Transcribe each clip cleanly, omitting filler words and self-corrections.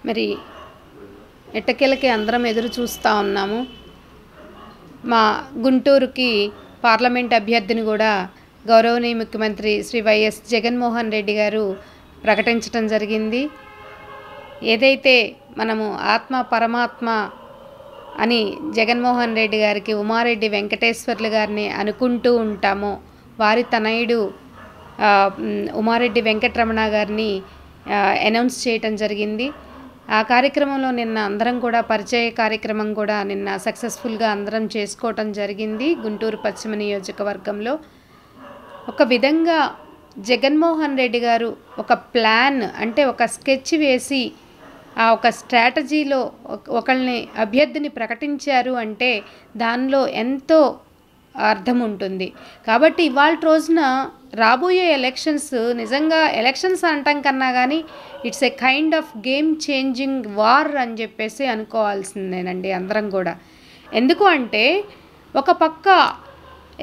మరి ఎట్టకేలకి అందరం ఎదురు చూస్తూ ఉన్నాము. మా గుంటూరుకి పార్లమెంట్ అభ్యర్థిని కూడా గౌరవనీయ ముఖ్యమంత్రి శ్రీ వైఎస్ జగన్మోహన్ రెడ్డి గారు ప్రకటించడం జరిగింది. ఏదైతే మనము ఆత్మ పరమాత్మ అని జగన్మోహన్ రెడ్డి గారికి ఉమారెడ్డి వెంకటేశ్వర్లు గారిని అనుకుంటూ ఉంటామో, వారి తనయుడు ఉమారెడ్డి వెంకటరమణ గారిని అనౌన్స్ చేయటం జరిగింది. ఆ కార్యక్రమంలో నిన్న అందరం కూడా పరిచయ కార్యక్రమం కూడా నిన్న సక్సెస్ఫుల్గా అందరం చేసుకోవటం జరిగింది. గుంటూరు పశ్చిమ నియోజకవర్గంలో ఒక విధంగా జగన్మోహన్ రెడ్డి గారు ఒక ప్లాన్ అంటే ఒక స్కెచ్ వేసి ఆ ఒక స్ట్రాటజీలో ఒకళ్ళని అభ్యర్థిని ప్రకటించారు అంటే దానిలో ఎంతో అర్థం ఉంటుంది. కాబట్టి ఇవాళ రోజున రాబోయే ఎలక్షన్స్ నిజంగా ఎలక్షన్స్ అంటాం కన్నా కానీ it's a kind of game changing war అని చెప్పేసి అనుకోవాల్సిందేనండి అందరం కూడా. ఎందుకు అంటే ఒక పక్క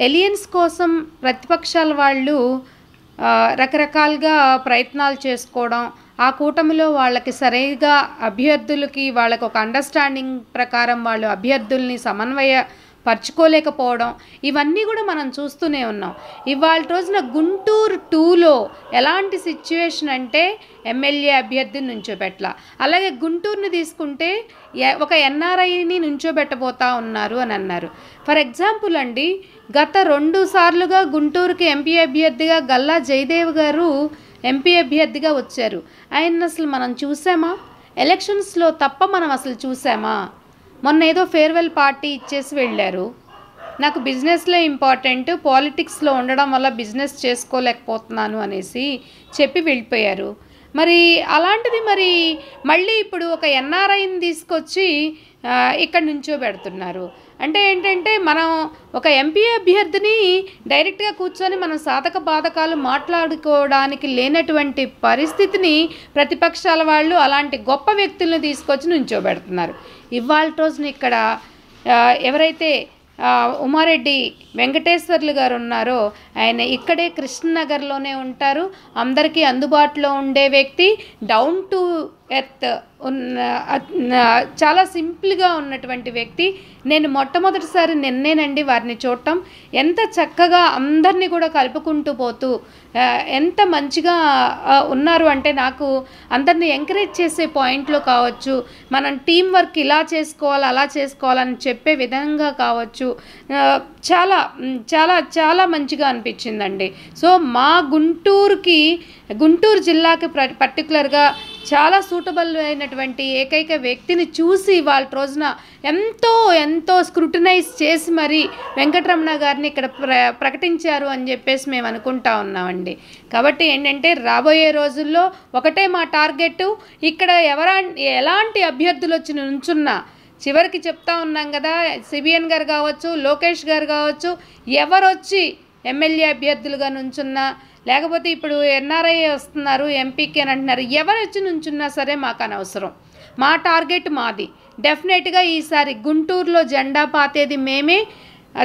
ఎలియన్స్ కోసం ప్రతిపక్షాల వాళ్ళు రకరకాలుగా ప్రయత్నాలు చేసుకోవడం, ఆ కూటమిలో వాళ్ళకి సరిగా అభ్యర్థులకి వాళ్ళకి ఒక అండర్స్టాండింగ్ ప్రకారం వాళ్ళు అభ్యర్థుల్ని పరుచుకోలేకపోవడం, ఇవన్నీ కూడా మనం చూస్తూనే ఉన్నాం. ఇవాళ రోజున గుంటూరు 2లో ఎలాంటి సిచ్యువేషన్ అంటే ఎమ్మెల్యే అభ్యర్థిని నుంచోబెట్ల, అలాగే గుంటూరుని తీసుకుంటే ఒక ఎన్ఆర్ఐని నుంచోబెట్టబోతా ఉన్నారు అని అన్నారు. ఫర్ ఎగ్జాంపుల్ అండి, గత 2 సార్లుగా గుంటూరుకి ఎంపీ అభ్యర్థిగా గల్లా జయదేవ్ గారు ఎంపీ అభ్యర్థిగా వచ్చారు. ఆయన అసలు మనం చూసామా? ఎలక్షన్స్లో తప్ప మనం అసలు చూసామా? మొన్న ఏదో ఫేర్వెల్ పార్టీ ఇచ్చేసి వెళ్ళారు. నాకు బిజినెస్లో ఇంపార్టెంట్, పాలిటిక్స్లో ఉండడం వల్ల బిజినెస్ చేసుకోలేకపోతున్నాను అనేసి చెప్పి వెళ్ళిపోయారు. మరి అలాంటిది మరి మళ్ళీ ఇప్పుడు ఒక ఎన్ఆర్ఐని తీసుకొచ్చి ఇక్కడ నుంచోబెడుతున్నారు. అంటే ఏంటంటే మనం ఒక ఎంపీ అభ్యర్థిని డైరెక్ట్గా కూర్చొని మనం సాధక బాధకాలు మాట్లాడుకోవడానికి లేనటువంటి పరిస్థితిని ప్రతిపక్షాల వాళ్ళు అలాంటి గొప్ప వ్యక్తులను తీసుకొచ్చి నుంచోబెడుతున్నారు. ఇవాళ రోజున ఇక్కడ ఎవరైతే ఉమారెడ్డి వెంకటేశ్వర్లు గారు ఉన్నారో ఆయన ఇక్కడే కృష్ణనగర్లోనే ఉంటారు. అందరికీ అందుబాటులో ఉండే వ్యక్తి, డౌన్ టు ఎర్త్ చాలా సింపుల్గా ఉన్నటువంటి వ్యక్తి. నేను మొట్టమొదటిసారి నిన్నేనండి వారిని చూడటం. ఎంత చక్కగా అందరినీ కూడా కలుపుకుంటూ పోతూ ఎంత మంచిగా ఉన్నారు అంటే నాకు అందరినీ ఎంకరేజ్ చేసే పాయింట్లో కావచ్చు, మనం టీం వర్క్ ఇలా చేసుకోవాలి అలా చేసుకోవాలని చెప్పే విధంగా కావచ్చు, చాలా చాలా చాలా మంచిగా అనిపించిందండి. సో మా గుంటూరు జిల్లాకి పర్టికులర్గా చాలా సూటబుల్ అయినటువంటి ఏకైక వ్యక్తిని చూసి వాళ్ళ రోజున ఎంతో స్క్రూటినైజ్ చేసి మరి వెంకటరమణ గారిని ఇక్కడ ప్రకటించారు అని చెప్పేసి మేము అనుకుంటా ఉన్నామండి. కాబట్టి ఏంటంటే రాబోయే రోజుల్లో ఒకటే మా టార్గెట్, ఇక్కడ ఎలాంటి అభ్యర్థులు వచ్చి నుంచున్నా చివరికి చెప్తా ఉన్నాం కదా, సిబిఎన్ గారు కావచ్చు, లోకేష్ గారు కావచ్చు, ఎవరు వచ్చి ఎమ్మెల్యే అభ్యర్థులుగా నుంచున్నా, లేకపోతే ఇప్పుడు ఎన్ఆర్ఐ వస్తున్నారు ఎంపీకి అని అంటున్నారు, ఎవరు వచ్చి నుంచున్నా సరే మాకు అనవసరం. మా టార్గెట్ మాది. డెఫినెట్గా ఈసారి గుంటూరులో జెండా పాతేది మేమే,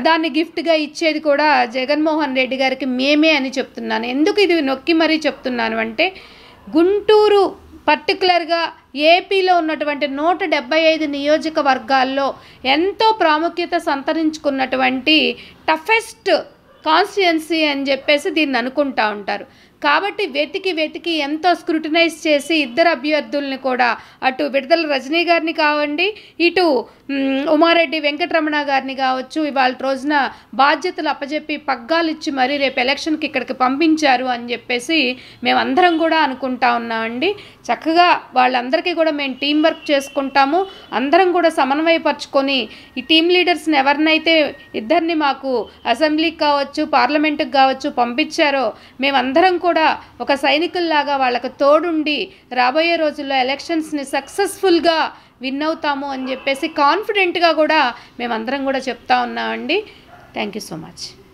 దాన్ని గిఫ్ట్గా ఇచ్చేది కూడా జగన్మోహన్ రెడ్డి గారికి మేమే అని చెప్తున్నాను. ఎందుకు ఇది నొక్కి మరీ చెప్తున్నాను అంటే గుంటూరు పర్టికులర్గా ఏపీలో ఉన్నటువంటి 175 నియోజకవర్గాల్లో ఎంతో ప్రాముఖ్యత సంతరించుకున్నటువంటి టఫెస్ట్ కాన్స్టిట్యుయెన్సీ అని చెప్పేసి దీన్ని అనుకుంటా ఉంటారు. కాబట్టి వెతికి ఎంతో స్క్రూటినైజ్ చేసి ఇద్దరు అభ్యర్థుల్ని కూడా, అటు విడుదల రజనీ గారిని కావండి, ఇటు ఉమారెడ్డి వెంకటరమణ గారిని కావచ్చు, ఇవాళ రోజున బాధ్యతలు అప్పచెప్పి పగ్గాలు ఇచ్చి మరీ రేపు ఎలక్షన్కి ఇక్కడికి పంపించారు అని చెప్పేసి మేమందరం కూడా అనుకుంటా ఉన్నామండి. చక్కగా వాళ్ళందరికీ కూడా మేము టీం వర్క్ చేసుకుంటాము. అందరం కూడా సమన్వయపరుచుకొని ఈ టీం లీడర్స్ని ఎవరినైతే ఇద్దరిని మాకు అసెంబ్లీకి కావచ్చు, పార్లమెంటుకి కావచ్చు పంపించారో మేమందరం కూడా ఒక సైనికుల్లాగా వాళ్ళకు తోడుండి రాబోయే రోజుల్లో ఎలక్షన్స్ని సక్సెస్ఫుల్గా విన్ అవుతాము అని చెప్పేసి కాన్ఫిడెంట్గా కూడా మేమందరం కూడా చెప్తా ఉన్నామండి. Thank you so much.